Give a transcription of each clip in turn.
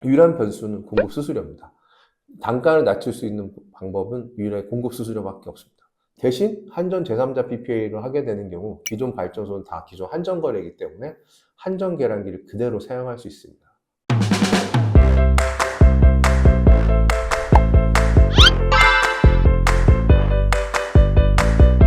유일한 변수는 공급 수수료입니다. 단가를 낮출 수 있는 방법은 유일하게 공급 수수료밖에 없습니다. 대신 한전 제3자 PPA를 하게 되는 경우 기존 발전소는 다 기존 한전 거래이기 때문에 한전 계량기를 그대로 사용할 수 있습니다.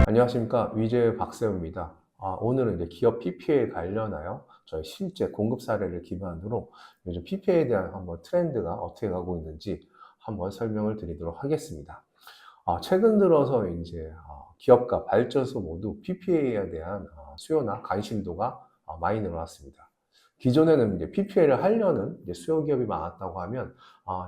안녕하십니까, 위제 박세우입니다. 오늘은 이제 기업 PPA에 관련하여 저희 실제 공급 사례를 기반으로 요즘 PPA에 대한 한번 트렌드가 어떻게 가고 있는지 한번 설명을 드리도록 하겠습니다. 최근 들어서 이제 기업과 발전소 모두 PPA에 대한 수요나 관심도가 많이 늘어났습니다. 기존에는 이제 PPA를 하려는 이제 수요 기업이 많았다고 하면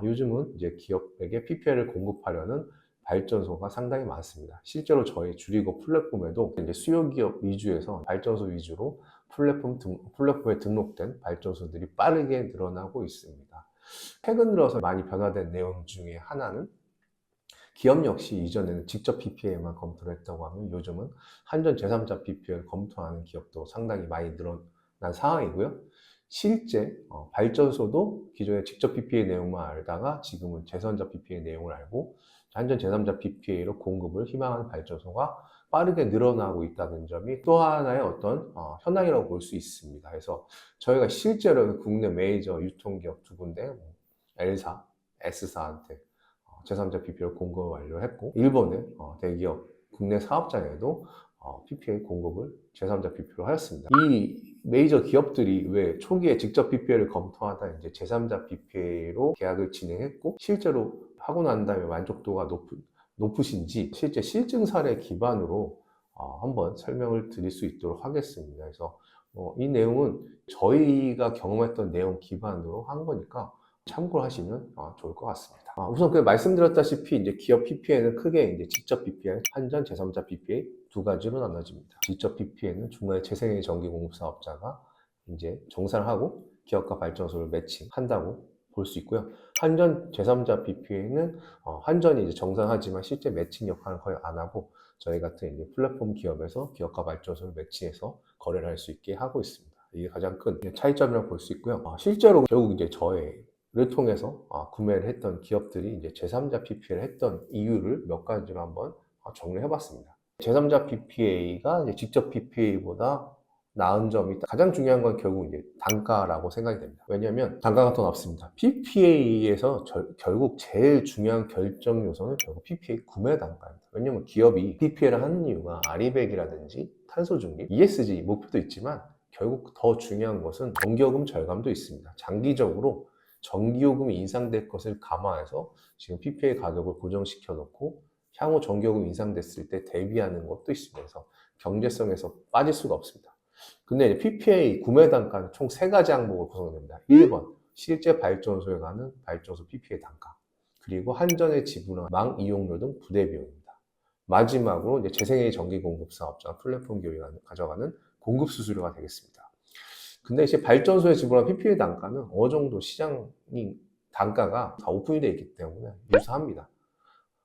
요즘은 이제 기업에게 PPA를 공급하려는 발전소가 상당히 많습니다. 실제로 저희 주리고 플랫폼에도 이제 수요 기업 위주에서 발전소 위주로 플랫폼에 등록된 발전소들이 빠르게 늘어나고 있습니다. 최근 들어서 많이 변화된 내용 중에 하나는 기업 역시 이전에는 직접 PPA만 검토를 했다고 하면 요즘은 한전 제3자 PPA를 검토하는 기업도 상당히 많이 늘어난 상황이고요. 실제 발전소도 기존에 직접 PPA 내용만 알다가 지금은 제3자 PPA 내용을 알고 한전 제3자 PPA로 공급을 희망하는 발전소가 빠르게 늘어나고 있다는 점이 또 하나의 어떤 현황이라고 볼 수 있습니다. 그래서 저희가 실제로 국내 메이저 유통기업 두 군데, L사, S사한테 제3자 PPA를 공급을 완료했고, 일본의 대기업 국내 사업장에도 PPA 공급을 제3자 PPA로 하였습니다. 이 메이저 기업들이 왜 초기에 직접 PPA를 검토하다 이제 제3자 PPA로 계약을 진행했고, 실제로 하고 난 다음에 만족도가 높으신지 실제 실증 사례 기반으로 한번 설명을 드릴 수 있도록 하겠습니다. 그래서 이 내용은 저희가 경험했던 내용 기반으로 한 거니까 참고를 하시면 좋을 것 같습니다. 우선 말씀드렸다시피 이제 기업 PPA는 크게 이제 직접 PPA, 한전 제3자 PPA 두 가지로 나눠집니다. 직접 PPA는 중간에 재생에너지 전기 공급 사업자가 이제 정산하고 기업과 발전소를 매칭한다고 볼 수 있고요. 한전 제3자 PPA는 한전이 이제 정산하지만 실제 매칭 역할을 거의 안 하고 저희 같은 이제 플랫폼 기업에서 기업과 발전소를 매칭해서 거래를 할 수 있게 하고 있습니다. 이게 가장 큰 차이점이라고 볼 수 있고요. 실제로 결국 이제 저희를 통해서 구매를 했던 기업들이 이제 제3자 PPA를 했던 이유를 몇 가지로 한번 정리를 해봤습니다. 제3자 PPA가 이제 직접 PPA보다 나은 점이 가장 중요한 건 결국 이제 단가라고 생각이 됩니다. 왜냐하면 단가가 더 높습니다. PPA에서 결국 제일 중요한 결정 요소는 결국 PPA 구매 단가입니다. 왜냐하면 기업이 PPA를 하는 이유가 아리백이라든지 탄소 중립, ESG 목표도 있지만 결국 더 중요한 것은 전기요금 절감도 있습니다. 장기적으로 전기요금이 인상될 것을 감안해서 지금 PPA 가격을 고정시켜 놓고 향후 전기요금 인상됐을 때 대비하는 것도 있으면서 경제성에서 빠질 수가 없습니다. 근데 PPA 구매 단가는 총 3가지 항목으로 구성됩니다. 1번, 실제 발전소에 가는 발전소 PPA 단가. 그리고 한전에 지불한 망 이용료 등 부대 비용입니다. 마지막으로 이제 재생에너지 전기 공급 사업자 플랫폼 기업이 가져가는 공급 수수료가 되겠습니다. 근데 이제 발전소에 지불한 PPA 단가는 어느 정도 시장 단가가 다 오픈이 되어 있기 때문에 유사합니다.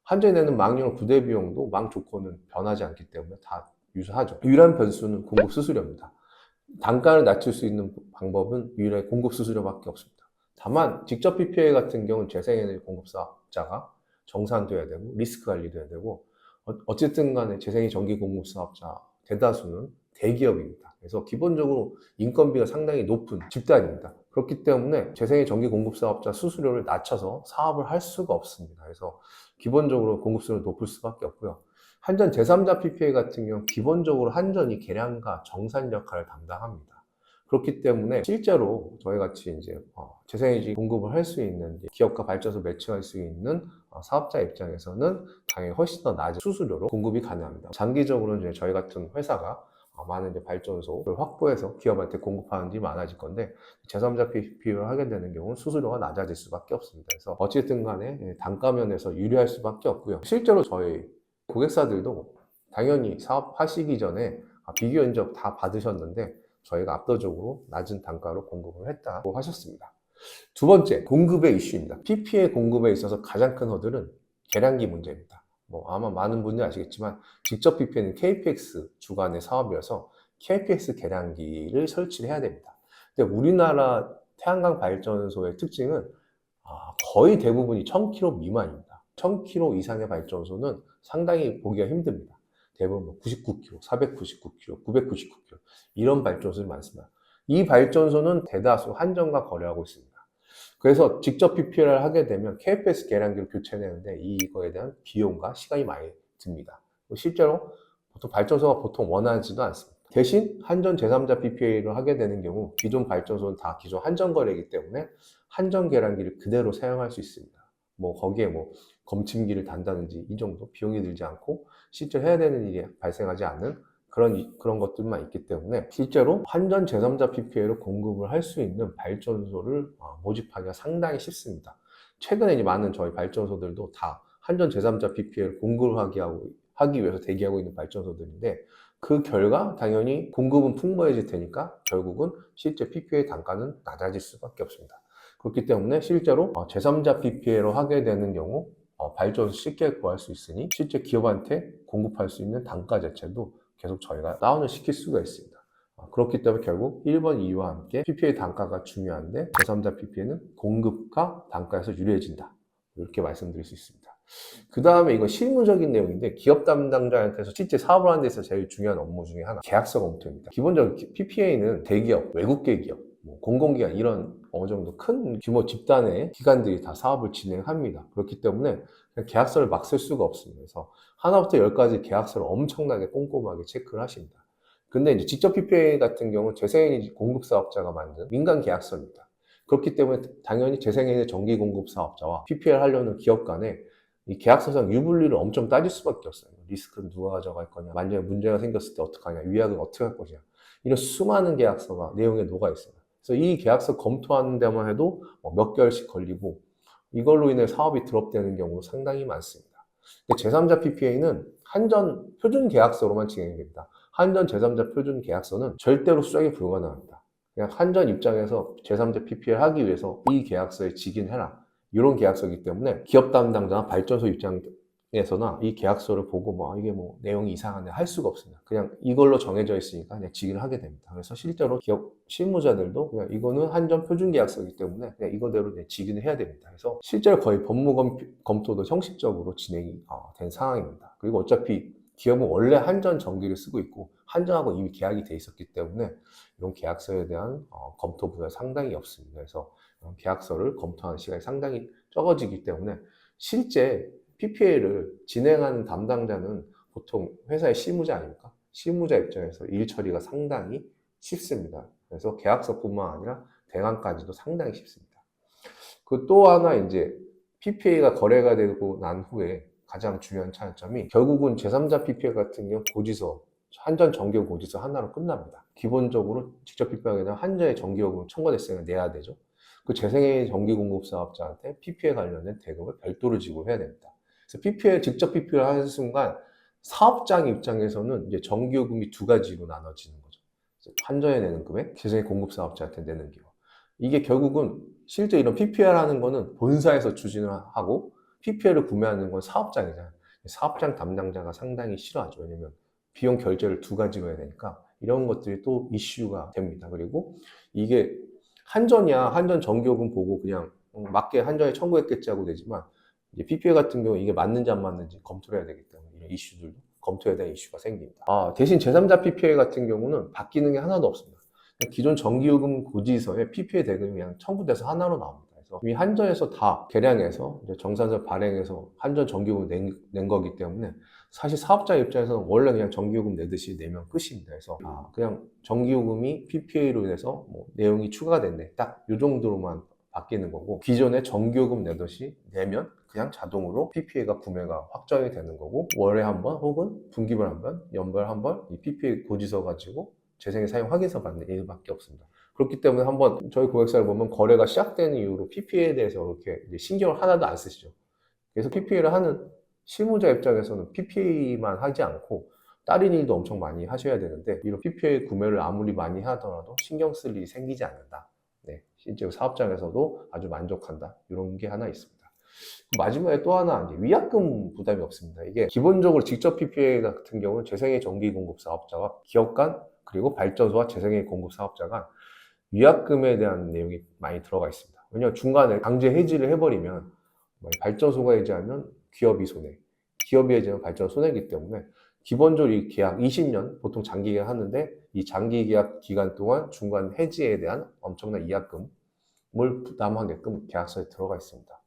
한전이 내는 망이용 부대 비용도 망 조건은 변하지 않기 때문에 다 유사하죠. 유일한 변수는 공급 수수료입니다. 단가를 낮출 수 있는 방법은 유일하게 공급 수수료밖에 없습니다. 다만 직접 PPA 같은 경우는 재생에너지 공급사업자가 정산돼야 되고 리스크 관리돼야 되고 어쨌든 간에 재생에너지 전기 공급사업자 대다수는 대기업입니다. 그래서 기본적으로 인건비가 상당히 높은 집단입니다. 그렇기 때문에 재생에너지 전기 공급사업자 수수료를 낮춰서 사업을 할 수가 없습니다. 그래서 기본적으로 공급수를 높일 수밖에 없고요. 한전 제3자 PPA 같은 경우 기본적으로 한전이 계량과 정산 역할을 담당합니다. 그렇기 때문에 실제로 저희같이 이제 재생에너지 공급을 할 수 있는 기업과 발전소 매칭할 수 있는 사업자 입장에서는 당연히 훨씬 더 낮은 수수료로 공급이 가능합니다. 장기적으로는 이제 저희 같은 회사가 많은 이제 발전소를 확보해서 기업한테 공급하는 일이 많아질 건데 제3자 PPA를 하게 되는 경우는 수수료가 낮아질 수밖에 없습니다. 그래서 어쨌든 간에 단가 면에서 유리할 수밖에 없고요. 실제로 저희 고객사들도 당연히 사업하시기 전에 비교 견적 다 받으셨는데 저희가 압도적으로 낮은 단가로 공급을 했다고 하셨습니다. 두 번째, 공급의 이슈입니다. PPA 공급에 있어서 가장 큰 허들은 계량기 문제입니다. 아마 많은 분들이 아시겠지만 직접 PPA는 KPX 주관의 사업이어서 KPX 계량기를 설치를 해야 됩니다. 근데 우리나라 태양광 발전소의 특징은 거의 대부분이 1000km 미만입니다. 1000km 이상의 발전소는 상당히 보기가 힘듭니다. 대부분 99km, 499km, 999km 이런 발전소들이 많습니다. 이 발전소는 대다수 한전과 거래하고 있습니다. 그래서 직접 PPL을 하게 되면 KFS 계량기를 교체내는데 이거에 대한 비용과 시간이 많이 듭니다. 실제로 보통 발전소가 보통 원하지도 않습니다. 대신 한전 제3자 PPA를 하게 되는 경우 기존 발전소는 다 기존 한전 거래이기 때문에 한전 계량기를 그대로 사용할 수 있습니다. 거기에 검침기를 단다든지 이 정도 비용이 들지 않고 실제 해야 되는 일이 발생하지 않는 그런 것들만 있기 때문에 실제로 한전 제3자 PPA로 공급을 할 수 있는 발전소를 모집하기가 상당히 쉽습니다. 최근에 이제 많은 저희 발전소들도 다 한전 제3자 PPA를 공급을 하기 위해서 대기하고 있는 발전소들인데 그 결과 당연히 공급은 풍부해질 테니까 결국은 실제 PPA 단가는 낮아질 수밖에 없습니다. 그렇기 때문에 실제로 제3자 PPA로 하게 되는 경우 발전소 쉽게 구할 수 있으니 실제 기업한테 공급할 수 있는 단가 자체도 계속 저희가 다운을 시킬 수가 있습니다. 그렇기 때문에 결국 1번, 2와 함께 PPA 단가가 중요한데 제3자 PPA는 공급과 단가에서 유리해진다. 이렇게 말씀드릴 수 있습니다. 그 다음에 이거 실무적인 내용인데 기업 담당자한테서 실제 사업을 하는 데서 제일 중요한 업무 중에 하나 계약서 검토입니다. 기본적으로 PPA는 대기업, 외국계 기업, 공공기관 이런 어느 정도 큰 규모 집단의 기관들이 다 사업을 진행합니다. 그렇기 때문에 그냥 계약서를 막 쓸 수가 없습니다. 그래서 하나부터 10까지 계약서를 엄청나게 꼼꼼하게 체크를 하십니다. 근데 이제 직접 PPA 같은 경우는 재생에너지 공급사업자가 만든 민간 계약서입니다. 그렇기 때문에 당연히 재생에너지 전기 공급사업자와 PPA를 하려는 기업 간에 이 계약서상 유불리를 엄청 따질 수밖에 없어요. 리스크는 누가 가져갈 거냐, 만약에 문제가 생겼을 때 어떡하냐, 위약은 어떻게 할 것이냐, 이런 수많은 계약서가 내용에 녹아 있어요. 그래서 이 계약서 검토하는 데만 해도 몇 개월씩 걸리고 이걸로 인해 사업이 드롭되는 경우도 상당히 많습니다. 근데 제3자 PPA는 한전 표준 계약서로만 진행됩니다. 한전 제3자 표준 계약서는 절대로 수정이 불가능합니다. 그냥 한전 입장에서 제3자 PPA를 하기 위해서 이 계약서에 직인해라. 이런 계약서이기 때문에 기업 담당자나 발전소 입장에서나 이 계약서를 보고 이게 내용이 이상하네 할 수가 없습니다. 그냥 이걸로 정해져 있으니까 그냥 직인을 하게 됩니다. 그래서 실제로 기업 실무자들도 그냥 이거는 한전 표준 계약서이기 때문에 그냥 이거대로 그냥 직인을 해야 됩니다. 그래서 실제로 거의 법무 검토도 형식적으로 진행이 된 상황입니다. 그리고 어차피 기업은 원래 한전 전기를 쓰고 있고 한전하고 이미 계약이 돼 있었기 때문에 이런 계약서에 대한 검토 부여가 상당히 없습니다. 그래서 계약서를 검토하는 시간이 상당히 적어지기 때문에 실제 PPA를 진행하는 담당자는 보통 회사의 실무자 아닙니까? 실무자 입장에서 일 처리가 상당히 쉽습니다. 그래서 계약서뿐만 아니라 대안까지도 상당히 쉽습니다. 그 또 하나 이제 PPA가 거래가 되고 난 후에 가장 중요한 차이점이 결국은 제3자 PPA 같은 경우 고지서, 한전 정기요금 고지서 하나로 끝납니다. 기본적으로 직접 PPA가 아니라 한전의 정기요금을 첨가됐으니까 내야 되죠. 그 재생의 전기 공급 사업자한테 PPA 관련된 대금을 별도로 지급해야 됩니다. 그래서 PPA 직접 PPA를 하는 순간 사업장 입장에서는 이제 전기요금이 두 가지로 나눠지는 거죠. 한전에 내는 금액, 재생의 공급 사업자한테 내는 경우. 이게 결국은 실제 이런 PPA를 하는 거는 본사에서 추진을 하고 PPA를 구매하는 건 사업장이잖아요. 사업장 담당자가 상당히 싫어하죠. 왜냐면 비용 결제를 두 가지로 해야 되니까 이런 것들이 또 이슈가 됩니다. 그리고 이게 한전이야 한전 전기요금 보고 그냥 맞게 한전에 청구했겠지 하고 되지만 이제 PPA 같은 경우 이게 맞는지 안 맞는지 검토를 해야 되기 때문에 이런 이슈들도 검토해야 되는 이슈가 생깁니다. 대신 제3자 PPA 같은 경우는 바뀌는 게 하나도 없습니다. 기존 전기요금 고지서에 PPA 대금이 그냥 청구돼서 하나로 나옵니다. 그래서 이미 한전에서 다 계량해서 이제 정산서 발행해서 한전 전기요금을 낸 거기 때문에 사실 사업자 입장에서는 원래 그냥 전기요금 내듯이 내면 끝입니다. 그래서 그냥 전기요금이 PPA로 인해서 내용이 추가됐네. 딱 이 정도로만 바뀌는 거고 기존에 전기요금 내듯이 내면 그냥 자동으로 PPA가 구매가 확정이 되는 거고 월에 한 번 혹은 분기별 한 번, 연별 한 번 이 PPA 고지서 가지고 재생의 사용 확인서 받는 일밖에 없습니다. 그렇기 때문에 한번 저희 고객사를 보면 거래가 시작되는 이후로 PPA에 대해서 이렇게 이제 신경을 하나도 안 쓰시죠. 그래서 PPA를 하는 실무자 입장에서는 PPA만 하지 않고 다른 일도 엄청 많이 하셔야 되는데 이런 PPA 구매를 아무리 많이 하더라도 신경 쓸 일이 생기지 않는다. 네, 실제 사업장에서도 아주 만족한다. 이런 게 하나 있습니다. 마지막에 또 하나 위약금 부담이 없습니다. 이게 기본적으로 직접 PPA 같은 경우는 재생의 전기 공급 사업자와 기업 간 그리고 발전소와 재생의 공급 사업자 간 위약금에 대한 내용이 많이 들어가 있습니다. 왜냐하면 중간에 강제 해지를 해버리면 발전소가 해지하면 기업이 손해, 기업이 해지하면 발전소 손해이기 때문에 기본적으로 이 계약 20년 보통 장기 계약 하는데 이 장기 계약 기간 동안 중간 해지에 대한 엄청난 위약금을 부담하게끔 계약서에 들어가 있습니다.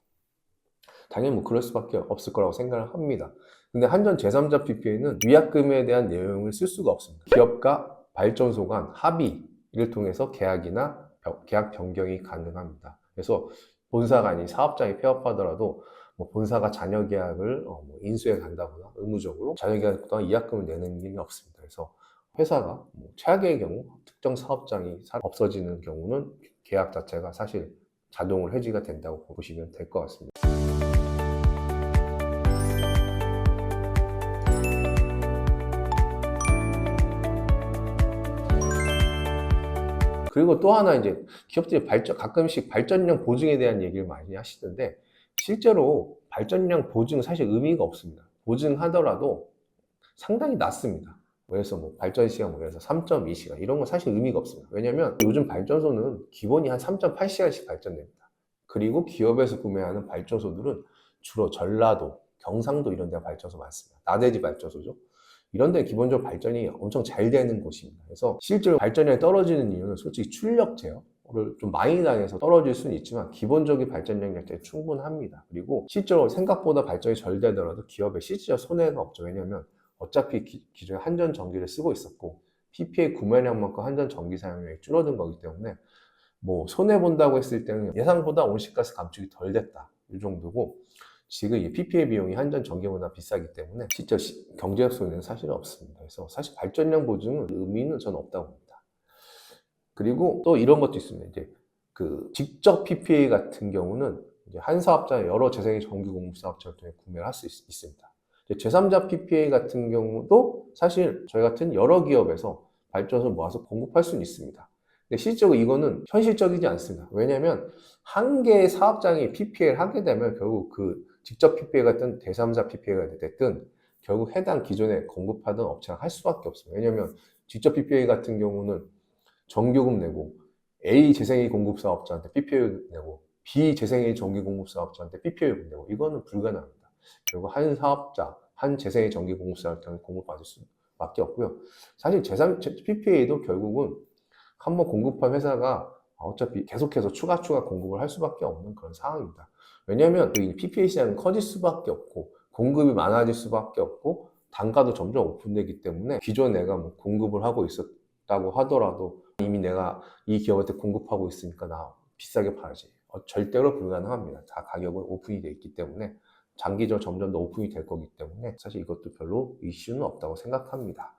당연히 그럴 수밖에 없을 거라고 생각을 합니다. 근데 한전 제3자 PPA는 위약금에 대한 내용을 쓸 수가 없습니다. 기업과 발전소 간 합의를 통해서 계약이나 계약 변경이 가능합니다. 그래서 본사가 아닌 사업장이 폐업하더라도 본사가 잔여 계약을 인수해 간다거나 의무적으로 잔여 계약보다 위약금을 내는 일이 없습니다. 그래서 회사가 최악의 경우 특정 사업장이 없어지는 경우는 계약 자체가 사실 자동으로 해지가 된다고 보시면 될 것 같습니다. 그리고 또 하나 이제 기업들이 가끔씩 발전량 보증에 대한 얘기를 많이 하시던데 실제로 발전량 보증은 사실 의미가 없습니다. 보증하더라도 상당히 낮습니다. 그래서 발전 시간 그래서 3.2시간 이런 건 사실 의미가 없습니다. 왜냐면 요즘 발전소는 기본이 한 3.8시간씩 발전됩니다. 그리고 기업에서 구매하는 발전소들은 주로 전라도, 경상도 이런 데 발전소 많습니다. 나대지 발전소죠. 이런 데 기본적으로 발전이 엄청 잘 되는 곳입니다. 그래서 실제로 발전량이 떨어지는 이유는 솔직히 출력 제어를 좀 많이 당해서 떨어질 수는 있지만 기본적인 발전량 자체는 충분합니다. 그리고 실제로 생각보다 발전이 잘 되더라도 기업에 실질적 손해가 없죠. 왜냐하면 어차피 기존에 한전 전기를 쓰고 있었고 PPA 구매량만큼 한전 전기 사용량이 줄어든 거기 때문에 손해 본다고 했을 때는 예상보다 온실가스 감축이 덜 됐다 이 정도고 지금 이 PPA 비용이 한전 전기보다 비싸기 때문에 실제 경제적 손해는 사실 없습니다. 그래서 사실 발전량 보증은 의미는 저는 없다고 봅니다. 그리고 또 이런 것도 있습니다. 이제 직접 PPA 같은 경우는 이제 한 사업장에 여러 재생의 전기 공급 사업자를 통해 구매를 할 수 있습니다. 제3자 PPA 같은 경우도 사실 저희 같은 여러 기업에서 발전소를 모아서 공급할 수는 있습니다. 근데 실제로 이거는 현실적이지 않습니다. 왜냐하면 한 개의 사업장이 PPA를 하게 되면 결국 직접 PPA 같은 제3자 PPA가 됐든 결국 해당 기존에 공급하던 업체가 할 수밖에 없습니다. 왜냐하면 직접 PPA 같은 경우는 전기요금 내고 A 재생의 공급 사업자한테 PPA 내고 B 재생의 전기 공급 사업자한테 PPA 내고 이거는 불가능합니다. 결국 한 사업자, 한 재생의 전기 공급 사업자한테 공급받을 수밖에 없고요. 사실 PPA도 결국은 한번 공급한 회사가 어차피 계속해서 추가 공급을 할 수밖에 없는 그런 상황입니다. 왜냐하면 이 PPA 시장은 커질 수밖에 없고 공급이 많아질 수밖에 없고 단가도 점점 오픈되기 때문에 기존 내가 공급을 하고 있었다고 하더라도 이미 내가 이 기업한테 공급하고 있으니까 나 비싸게 팔아야지. 절대로 불가능합니다. 다 가격은 오픈이 돼 있기 때문에 장기적으로 점점 더 오픈이 될 거기 때문에 사실 이것도 별로 이슈는 없다고 생각합니다.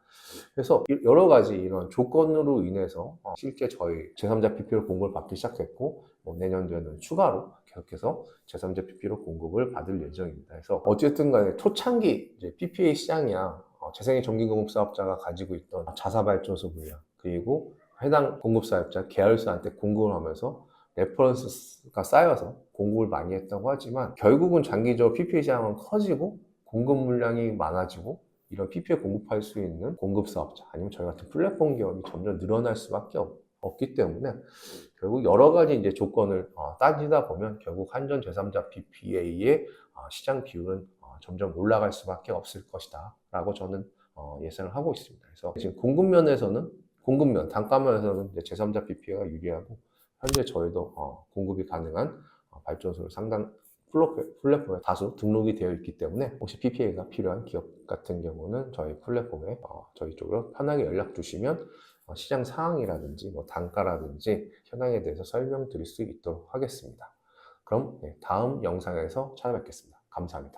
그래서 여러 가지 이런 조건으로 인해서 실제 저희 제3자 PPA로 공급을 받기 시작했고 내년도에는 추가로 계속해서 제3자 PPA로 공급을 받을 예정입니다. 그래서 어쨌든 간에 초창기 이제 PPA 시장이야 재생의 전기공급 사업자가 가지고 있던 자사발전소 분야 그리고 해당 공급사업자 계열사한테 공급을 하면서 레퍼런스가 쌓여서 공급을 많이 했다고 하지만 결국은 장기적으로 PPA 시장은 커지고 공급 물량이 많아지고 이런 PPA 공급할 수 있는 공급사업자 아니면 저희 같은 플랫폼 기업이 점점 늘어날 수밖에 없기 때문에 결국 여러 가지 이제 조건을 따지다 보면 결국 한전 제3자 PPA의 시장 비율은 점점 올라갈 수밖에 없을 것이다 라고 저는 예상을 하고 있습니다. 그래서 지금 공급면, 단가면에서는 제3자 PPA가 유리하고 현재 저희도 공급이 가능한 발전소를 상당 플랫폼에 다수 등록이 되어 있기 때문에 혹시 PPA가 필요한 기업 같은 경우는 저희 플랫폼에 저희 쪽으로 편하게 연락 주시면 시장 상황이라든지 단가라든지 현황에 대해서 설명드릴 수 있도록 하겠습니다. 그럼 다음 영상에서 찾아뵙겠습니다. 감사합니다.